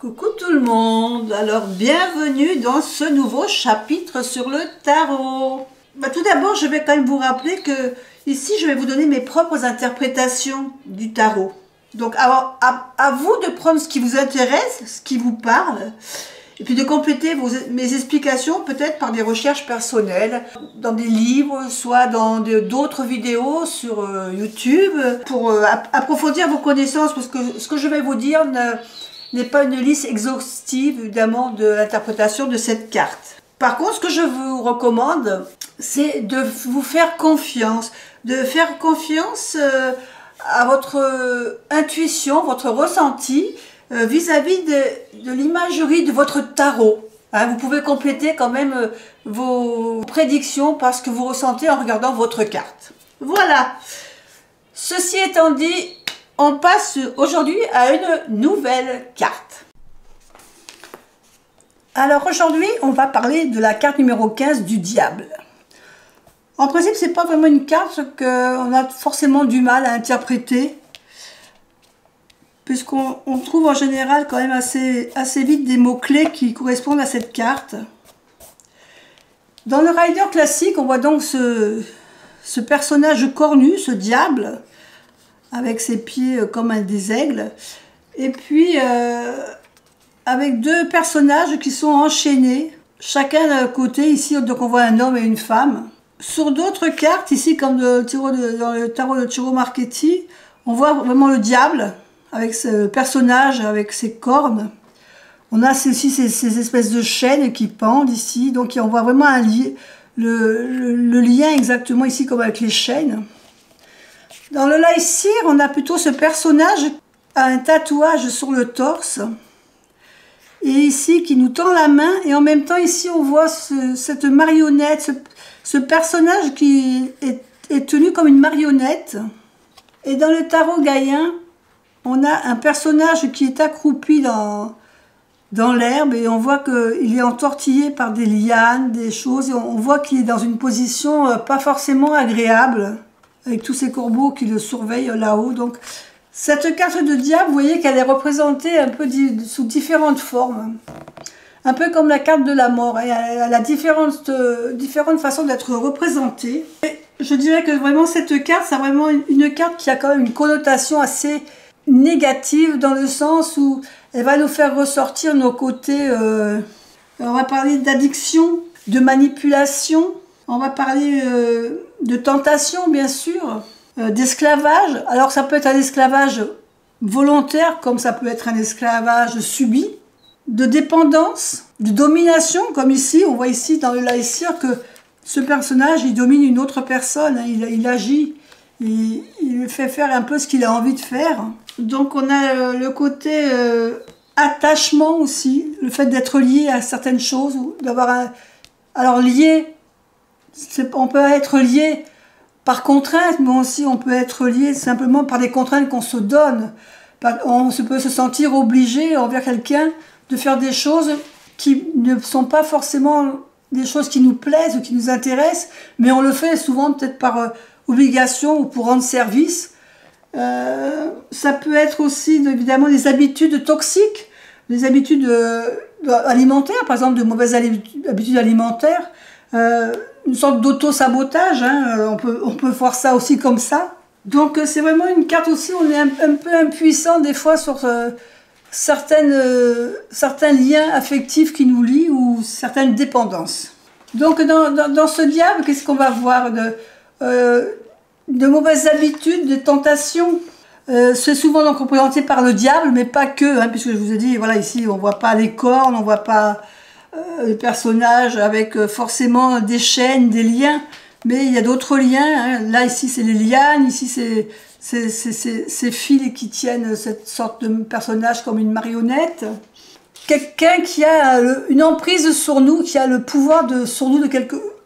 Coucou tout le monde, alors bienvenue dans ce nouveau chapitre sur le tarot. Tout d'abord je vais quand même vous rappeler que ici je vais vous donner mes propres interprétations du tarot. Donc à vous de prendre ce qui vous intéresse, ce qui vous parle, et puis de compléter mes explications peut-être par des recherches personnelles, dans des livres, soit dans d'autres vidéos sur YouTube, pour approfondir vos connaissances, parce que ce que je vais vous dire n'est pas une liste exhaustive, évidemment, de l'interprétation de cette carte. Par contre, ce que je vous recommande, c'est de vous faire confiance, à votre intuition, votre ressenti, vis-à-vis de l'imagerie de votre tarot. Hein, vous pouvez compléter quand même vos prédictions par ce que vous ressentez en regardant votre carte. Voilà. Ceci étant dit, on passe aujourd'hui à une nouvelle carte. Alors aujourd'hui, on va parler de la carte numéro 15 du diable. En principe, c'est pas vraiment une carte qu'on a forcément du mal à interpréter, puisqu'on trouve en général quand même assez vite des mots-clés qui correspondent à cette carte. Dans le rider classique, on voit donc ce personnage cornu, ce diable, avec ses pieds comme des aigles, et puis avec deux personnages qui sont enchaînés, chacun d'un côté. Ici, donc on voit un homme et une femme. Sur d'autres cartes, ici comme dans le tarot de Ciro Marchetti, on voit vraiment le diable, avec ce personnage, avec ses cornes. On a aussi ces espèces de chaînes qui pendent ici, donc on voit vraiment le lien exactement ici comme avec les chaînes. Dans le Laïcir, on a plutôt ce personnage qui a un tatouage sur le torse, et ici qui nous tend la main, et en même temps ici on voit cette marionnette, ce personnage qui est tenu comme une marionnette. Et dans le tarot gaïen, on a un personnage qui est accroupi dans l'herbe, et on voit qu'il est entortillé par des lianes, des choses, et on voit qu'il est dans une position pas forcément agréable, avec tous ces corbeaux qui le surveillent là-haut. Donc, cette carte de diable, vous voyez qu'elle est représentée un peu sous différentes formes. Un peu comme la carte de la mort. Elle a différentes façons d'être représentée. Et je dirais que vraiment cette carte, c'est vraiment une carte qui a quand même une connotation assez négative, dans le sens où elle va nous faire ressortir nos côtés... on va parler d'addiction, de manipulation. On va parler de tentation, bien sûr, d'esclavage. Alors ça peut être un esclavage volontaire, comme ça peut être un esclavage subi, de dépendance, de domination, comme ici, on voit ici dans le Laïcir que ce personnage, il domine une autre personne, hein, il agit, il lui fait faire un peu ce qu'il a envie de faire. Donc on a le côté attachement aussi, le fait d'être lié à certaines choses, ou d'avoir alors lié, on peut être lié par contrainte, mais aussi on peut être lié simplement par des contraintes qu'on se donne. On peut se sentir obligé envers quelqu'un de faire des choses qui ne sont pas forcément des choses qui nous plaisent ou qui nous intéressent, mais on le fait souvent peut-être par obligation ou pour rendre service. Ça peut être aussi évidemment des habitudes toxiques, des habitudes alimentaires, par exemple de mauvaises habitudes alimentaires, une sorte d'auto-sabotage, hein, on peut voir ça aussi comme ça. Donc c'est vraiment une carte aussi, on est un peu impuissant des fois sur certains liens affectifs qui nous lient, ou certaines dépendances. Donc dans ce diable, qu'est-ce qu'on va voir de mauvaises habitudes, de tentations. C'est souvent donc représenté par le diable, mais pas que, hein, puisque je vous ai dit, voilà, ici on voit pas les cornes, on voit pas le personnage avec forcément des chaînes, des liens, mais il y a d'autres liens, hein. Là ici c'est les lianes, ici c'est ces fils qui tiennent cette sorte de personnage comme une marionnette. Quelqu'un qui a une emprise sur nous, qui a le pouvoir sur nous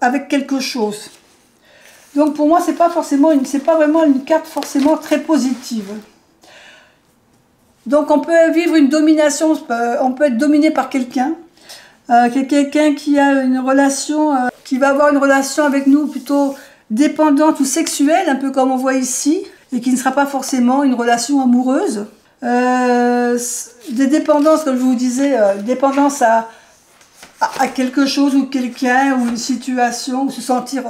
avec quelque chose. Donc pour moi, c'est pas vraiment une carte forcément très positive. Donc on peut vivre une domination, on peut être dominé par quelqu'un. Quelqu'un qui a une relation, qui va avoir une relation avec nous plutôt dépendante ou sexuelle, un peu comme on voit ici, et qui ne sera pas forcément une relation amoureuse. Des dépendances, comme je vous disais, dépendance à quelque chose ou quelqu'un ou une situation, ou se sentir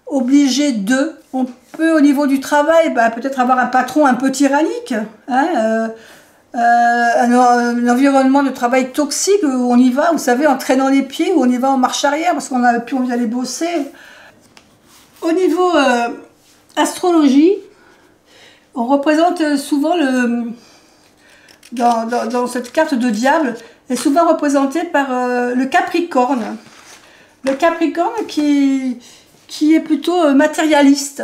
obligé de. On peut au niveau du travail, peut-être avoir un patron un peu tyrannique, hein, un environnement de travail toxique où on y va, vous savez, en traînant les pieds, où on y va en marche arrière parce qu'on n'a plus envie d'aller bosser. Au niveau astrologie, on représente souvent dans cette carte de diable, est souvent représenté par le Capricorne. Le Capricorne qui est plutôt matérialiste.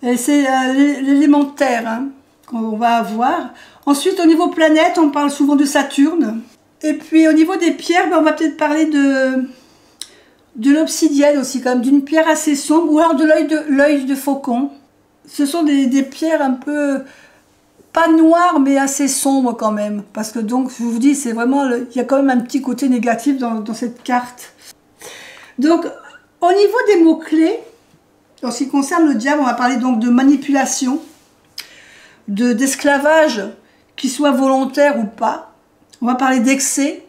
Et c'est l'élémentaire, hein, qu'on va avoir. Ensuite, au niveau planète, on parle souvent de Saturne. Et puis, au niveau des pierres, on va peut-être parler de l'obsidienne aussi, quand même, d'une pierre assez sombre, ou alors de l'œil de faucon. Ce sont des pierres un peu, pas noires, mais assez sombres quand même. Parce que donc, je vous dis, c'est vraiment, il y a quand même un petit côté négatif dans cette carte. Donc, au niveau des mots-clés, en ce qui concerne le diable, on va parler donc de manipulation, d'esclavage, qu'il soit volontaire ou pas. On va parler d'excès,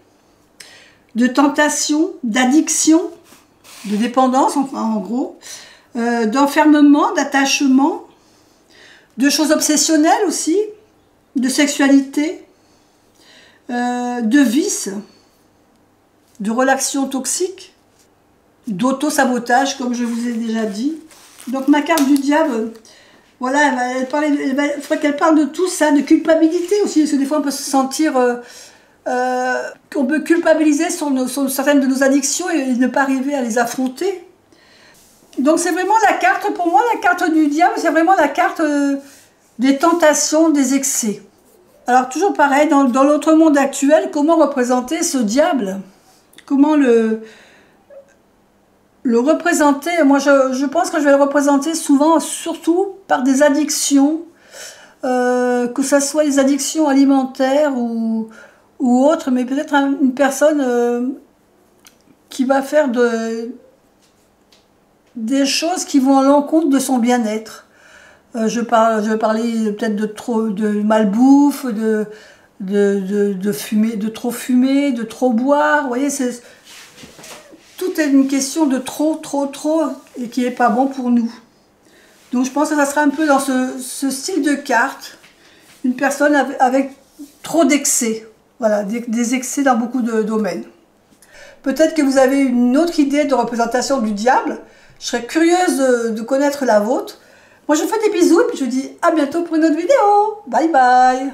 de tentation, d'addiction, de dépendance, enfin, en gros, d'enfermement, d'attachement, de choses obsessionnelles aussi, de sexualité, de vice, de relations toxiques, d'auto-sabotage, comme je vous ai déjà dit. Donc ma carte du diable, voilà, il faudrait qu'elle parle de tout ça, de culpabilité aussi, parce que des fois on peut se sentir... qu'on peut culpabiliser sur certaines de nos addictions et ne pas arriver à les affronter. Donc c'est vraiment la carte, pour moi, la carte du diable, c'est vraiment la carte des tentations, des excès. Alors toujours pareil, dans notre monde actuel, comment représenter ce diable? Comment le représenter? Moi je pense que je vais le représenter souvent, surtout par des addictions, que ce soit des addictions alimentaires ou autre, mais peut-être une personne qui va faire des choses qui vont à l'encontre de son bien-être. Je vais parler peut-être de malbouffe, de fumer, de trop fumer, de trop boire. Vous voyez, tout est une question de trop, et qui n'est pas bon pour nous. Donc je pense que ça sera un peu dans ce style de carte, une personne avec trop d'excès. Voilà, des excès dans beaucoup de domaines. Peut-être que vous avez une autre idée de représentation du diable. Je serais curieuse de connaître la vôtre. Moi, je vous fais des bisous et puis je vous dis à bientôt pour une autre vidéo. Bye bye.